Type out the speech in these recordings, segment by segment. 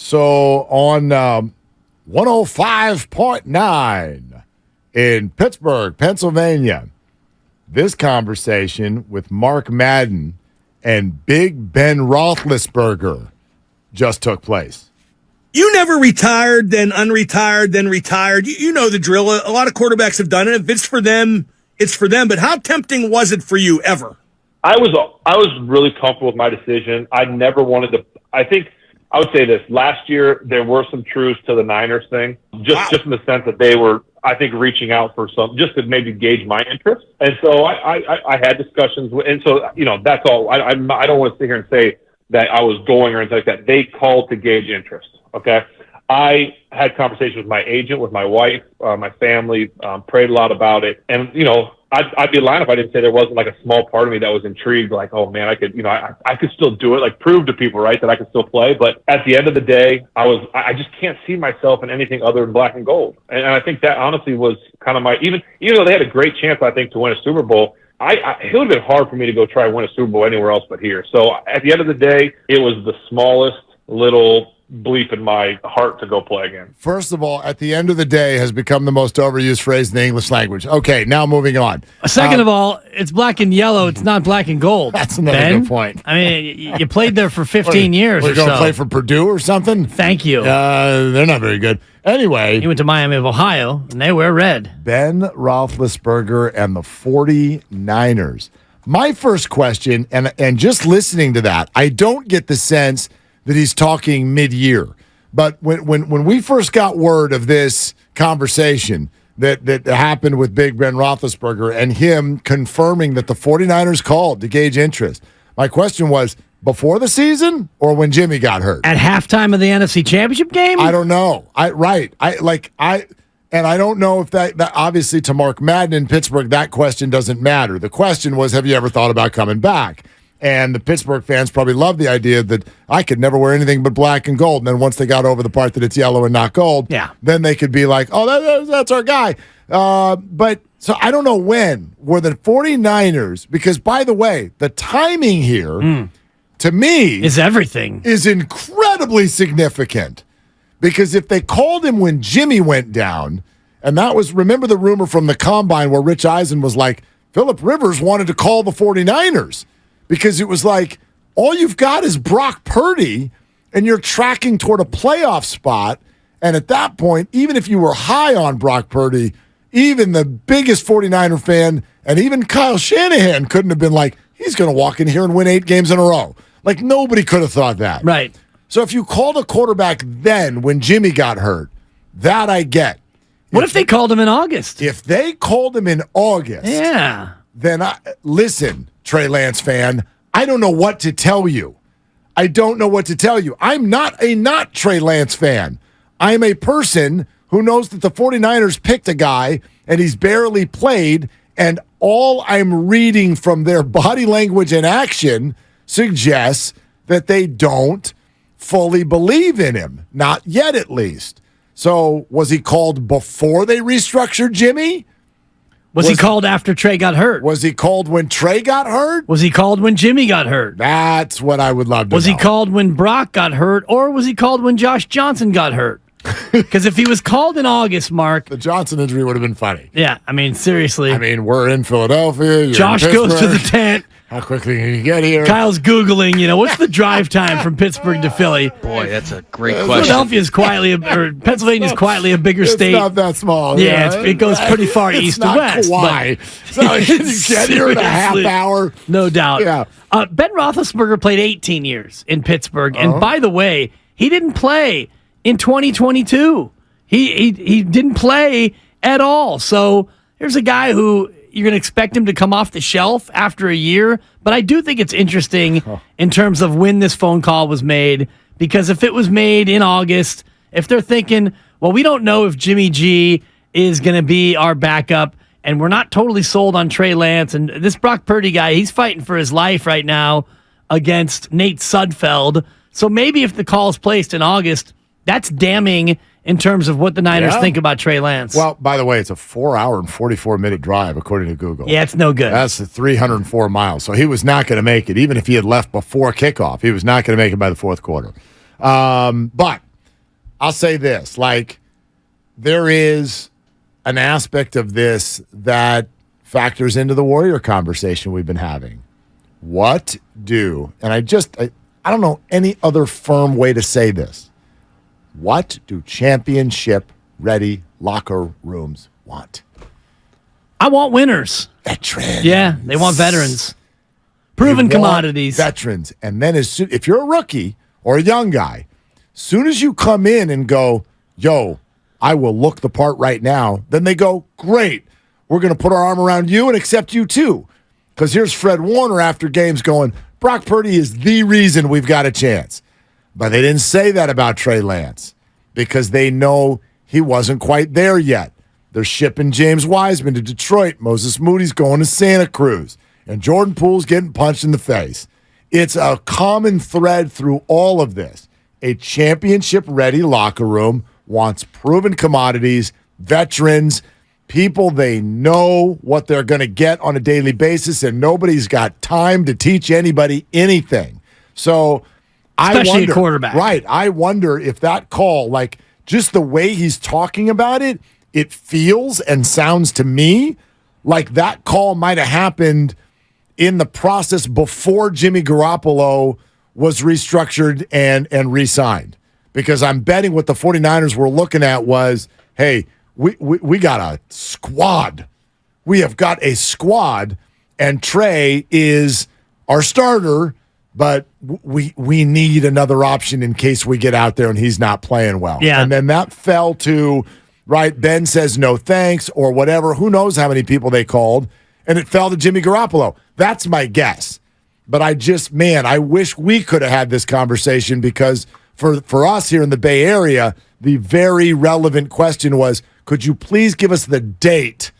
So on 105.9 in Pittsburgh, Pennsylvania, this conversation with Mark Madden and Big Ben Roethlisberger just took place. You never retired, then unretired, then retired. You know the drill. A lot of quarterbacks have done it. If it's for them, it's for them. But how tempting was it for you ever? I was really comfortable with my decision. I never wanted to. I think I would say this. Last year, there were some truths to the Niners thing, just in the sense that they were, I think, reaching out for some, just to maybe gauge my interest. And so I had discussions, and so, that's all. I don't want to sit here and say that I was going or anything like that. They called to gauge interest, okay? I had conversations with my agent, with my wife, my family, prayed a lot about it. And, I'd be lying if I didn't say there wasn't like a small part of me that was intrigued, like, oh man, I could, I could still do it, like prove to people, right, that I could still play. But at the end of the day, I just can't see myself in anything other than black and gold. And I think that honestly was kind of even though they had a great chance, I think, to win a Super Bowl, it would have been hard for me to go try and win a Super Bowl anywhere else but here. So at the end of the day, it was the smallest little bleep in my heart to go play again. First of all, at the end of the day has become the most overused phrase in the English language. Okay, now moving on. Second of all, it's black and yellow. It's not black and gold. That's another good point. I mean, you played there for 15 years or so. We're going to play for Purdue or something? Thank you. They're not very good. Anyway. You went to Miami of Ohio, and they wear red. Ben Roethlisberger and the 49ers. My first question, and just listening to that, I don't get the sense that he's talking mid-year. But when we first got word of this conversation that happened with Big Ben Roethlisberger and him confirming that the 49ers called to gauge interest, my question was, before the season or when Jimmy got hurt? At halftime of the NFC Championship game? I don't know. I don't know if that obviously to Mark Madden in Pittsburgh, that question doesn't matter. The question was, have you ever thought about coming back? And the Pittsburgh fans probably love the idea that I could never wear anything but black and gold. And then once they got over the part that it's yellow and not gold, then they could be like, oh, that's our guy. But so I don't know when were the 49ers, because by the way, the timing here to me is everything, is incredibly significant. Because if they called him when Jimmy went down, and that was, remember the rumor from the Combine where Rich Eisen was like, Phillip Rivers wanted to call the 49ers. Because it was like, all you've got is Brock Purdy, and you're tracking toward a playoff spot. And at that point, even if you were high on Brock Purdy, even the biggest 49er fan, and even Kyle Shanahan couldn't have been like, he's going to walk in here and win 8 games in a row. Like, nobody could have thought that. Right. So if you called a quarterback then when Jimmy got hurt, that I get. What if they called him in August? If they called him in August, then listen, Trey Lance fan, I don't know what to tell you. I don't know what to tell you. I'm not Trey Lance fan. I'm a person who knows that the 49ers picked a guy and he's barely played, and all I'm reading from their body language and action suggests that they don't fully believe in him. Not yet, at least. So was he called before they restructured Jimmy? Was he called after Trey got hurt? Was he called when Trey got hurt? Was he called when Jimmy got hurt? That's what I would love to know. Was he called when Brock got hurt, or was he called when Josh Johnson got hurt? Because if he was called in August, Mark... The Johnson injury would have been funny. Yeah, I mean, seriously. I mean, we're in Philadelphia. Josh goes to the tent. How quickly can you get here? Kyle's Googling, what's the drive time from Pittsburgh to Philly? Boy, that's a great question. Pennsylvania's quietly a bigger state. It's not that small. Yeah, it goes pretty far east to west. Why? So you get here in a half hour? No doubt. Yeah. Ben Roethlisberger played 18 years in Pittsburgh. And by the way, he didn't play in 2022. He didn't play at all. So here's a guy who... You're going to expect him to come off the shelf after a year. But I do think it's interesting in terms of when this phone call was made. Because if it was made in August, if they're thinking, well, we don't know if Jimmy G is going to be our backup, and we're not totally sold on Trey Lance, and this Brock Purdy guy, he's fighting for his life right now against Nate Sudfeld. So maybe if the call is placed in August, that's damning in terms of what the Niners think about Trey Lance. Well, by the way, it's a 4-hour and 44-minute drive, according to Google. Yeah, it's no good. That's 304 miles. So he was not going to make it, even if he had left before kickoff. He was not going to make it by the fourth quarter. But I'll say this. Like, there is an aspect of this that factors into the Warrior conversation we've been having. What do, and I don't know any other firm way to say this. What do championship-ready locker rooms want? I want winners. Veterans. Yeah, they want veterans. Proven commodities. Veterans. And then if you're a rookie or a young guy, soon as you come in and go, yo, I will look the part right now, then they go, great. We're going to put our arm around you and accept you too. Because here's Fred Warner after games going, Brock Purdy is the reason we've got a chance. But they didn't say that about Trey Lance because they know he wasn't quite there yet. They're shipping James Wiseman to Detroit. Moses Moody's going to Santa Cruz. And Jordan Poole's getting punched in the face. It's a common thread through all of this. A championship-ready locker room wants proven commodities, veterans, people they know what they're going to get on a daily basis, and nobody's got time to teach anybody anything. So especially I wonder, a quarterback. Right. I wonder if that call, like just the way he's talking about it, it feels and sounds to me like that call might have happened in the process before Jimmy Garoppolo was restructured and re-signed. Because I'm betting what the 49ers were looking at was, hey, we got a squad. We have got a squad, and Trey is our starter, but we need another option in case we get out there and he's not playing well. Yeah. And then that fell to, right, Ben says no thanks or whatever. Who knows how many people they called, and it fell to Jimmy Garoppolo. That's my guess. But I wish we could have had this conversation because for us here in the Bay Area, the very relevant question was, could you please give us the date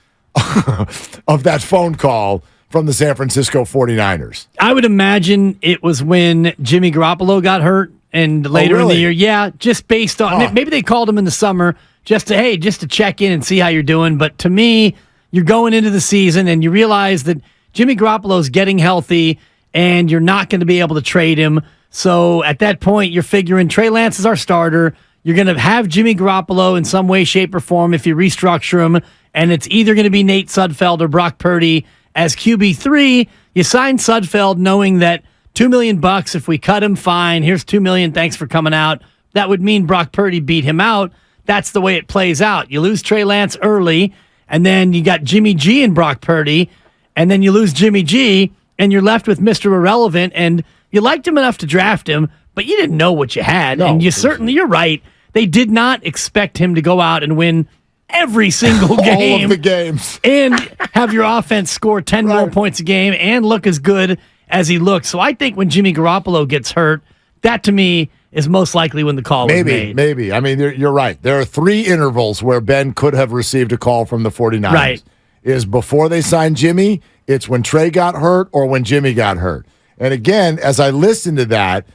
of that phone call from the San Francisco 49ers? I would imagine it was when Jimmy Garoppolo got hurt and later in the year. Yeah, just based on maybe they called him in the summer just to check in and see how you're doing. But to me, you're going into the season and you realize that Jimmy Garoppolo's getting healthy and you're not going to be able to trade him. So at that point, you're figuring Trey Lance is our starter. You're going to have Jimmy Garoppolo in some way, shape, or form if you restructure him, and it's either going to be Nate Sudfeld or Brock Purdy as QB3. You sign Sudfeld knowing that $2 million, if we cut him, fine. Here's $2 million, thanks for coming out. That would mean Brock Purdy beat him out. That's the way it plays out. You lose Trey Lance early, and then you got Jimmy G and Brock Purdy, and then you lose Jimmy G, and you're left with Mr. Irrelevant, and you liked him enough to draft him, but you didn't know what you had. No, and you're right. They did not expect him to go out and win every single game. All of the games. And have your offense score 10 more points a game and look as good as he looks. So I think when Jimmy Garoppolo gets hurt, that to me is most likely when the call was made. Maybe. I mean, you're right. There are 3 intervals where Ben could have received a call from the 49ers. Right. Is before they signed Jimmy, it's when Trey got hurt or when Jimmy got hurt. And again, as I listen to that,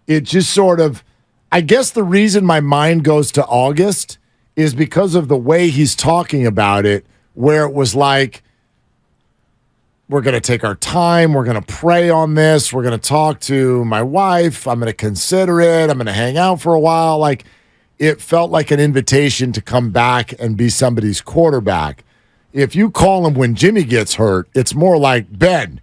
it just sort of, I guess the reason my mind goes to August is because of the way he's talking about it, where it was like, we're going to take our time, we're going to pray on this, we're going to talk to my wife, I'm going to consider it, I'm going to hang out for a while. Like, it felt like an invitation to come back and be somebody's quarterback. If you call him when Jimmy gets hurt, it's more like, Ben,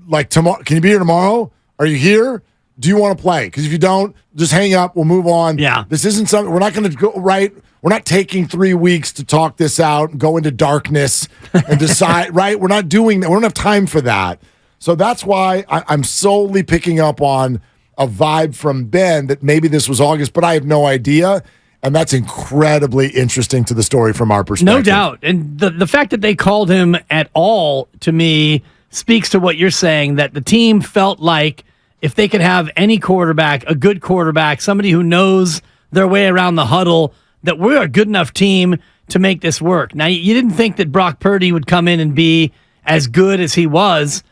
like tomorrow, can you be here tomorrow? Are you here? Do you want to play? Because if you don't, just hang up. We'll move on. Yeah. This isn't something, we're not going to go, right? We're not taking 3 weeks to talk this out and go into darkness and decide, right? We're not doing that. We don't have time for that. So that's why I'm solely picking up on a vibe from Ben that maybe this was August, but I have no idea. And that's incredibly interesting to the story from our perspective. No doubt. And the fact that they called him at all, to me, speaks to what you're saying, that the team felt like if they could have any quarterback, a good quarterback, somebody who knows their way around the huddle, that we're a good enough team to make this work. Now, you didn't think that Brock Purdy would come in and be as good as he was,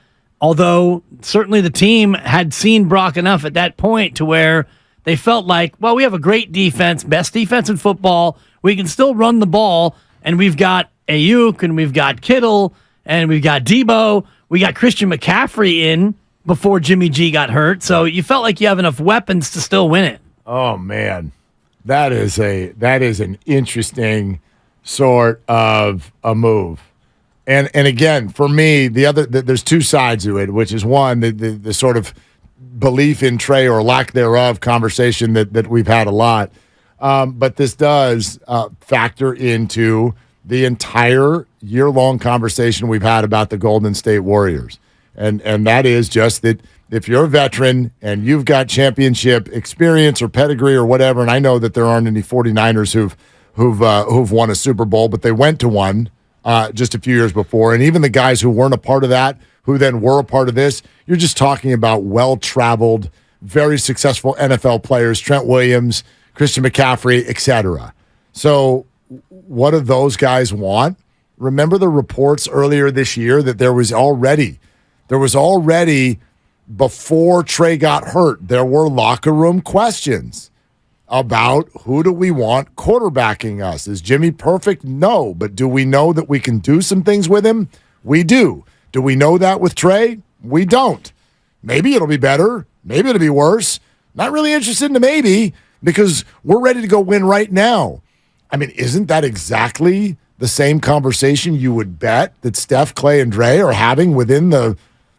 although certainly the team had seen Brock enough at that point to where they felt like, well, we have a great defense, best defense in football. We can still run the ball, and we've got Ayuk, and we've got Kittle, and we've got Debo. We got Christian McCaffrey in before Jimmy G got hurt. So you felt like you have enough weapons to still win it. Oh, man. That is an interesting sort of a move. And again, for me, there's two sides to it, which is one, the sort of belief in Trey or lack thereof conversation that we've had a lot. But this does factor into the entire year-long conversation we've had about the Golden State Warriors. And that is just that if you're a veteran and you've got championship experience or pedigree or whatever, and I know that there aren't any 49ers who've won a Super Bowl, but they went to one just a few years before. And even the guys who weren't a part of that, who then were a part of this, you're just talking about well-traveled, very successful NFL players, Trent Williams, Christian McCaffrey, etc. So what do those guys want? Remember the reports earlier this year that there was already before Trey got hurt, there were locker room questions about who do we want quarterbacking us. Is Jimmy perfect? No. But do we know that we can do some things with him? We do. Do we know that with Trey? We don't. Maybe it'll be better. Maybe it'll be worse. Not really interested in the maybe because we're ready to go win right now. I mean, isn't that exactly the same conversation you would bet that Steph, Clay, and Dre are having within the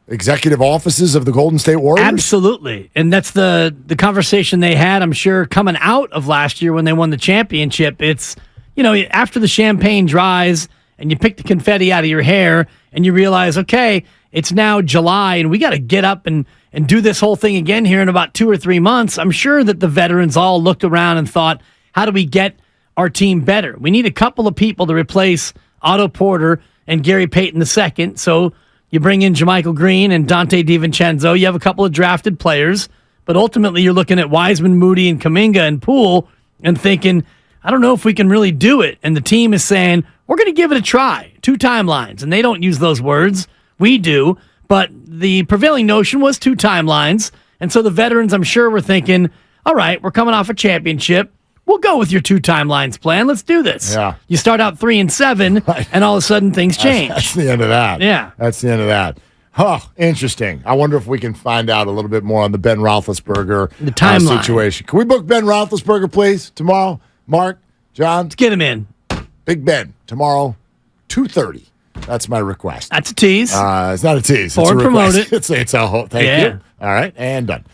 executive offices of the Golden State Warriors? Absolutely. And that's the conversation they had, I'm sure, coming out of last year when they won the championship. It's, after the champagne dries and you pick the confetti out of your hair and you realize, okay, it's now July and we got to get up and do this whole thing again here in about 2 or 3 months. I'm sure that the veterans all looked around and thought, how do we get our team better? We need a couple of people to replace Otto Porter and Gary Payton II. So you bring in Jermichael Green and Dante DiVincenzo. You have a couple of drafted players, but ultimately you're looking at Wiseman, Moody, and Kuminga and Poole and thinking, I don't know if we can really do it. And the team is saying, we're going to give it a try. 2 timelines. And they don't use those words. We do. But the prevailing notion was 2 timelines. And so the veterans, I'm sure, were thinking, all right, we're coming off a championship. We'll go with your 2 timelines plan. Let's do this. Yeah. You start out 3-7, and all of a sudden things change. That's the end of that. Yeah. That's the end of that. Interesting. I wonder if we can find out a little bit more on the Ben Roethlisberger the timeline situation. Can we book Ben Roethlisberger, please, tomorrow? Mark, John? Let's get him in. Big Ben, tomorrow, 2:30. That's my request. That's a tease. It's not a tease. Or it's a promote request. it. It's a whole. Thank you. All right, and done.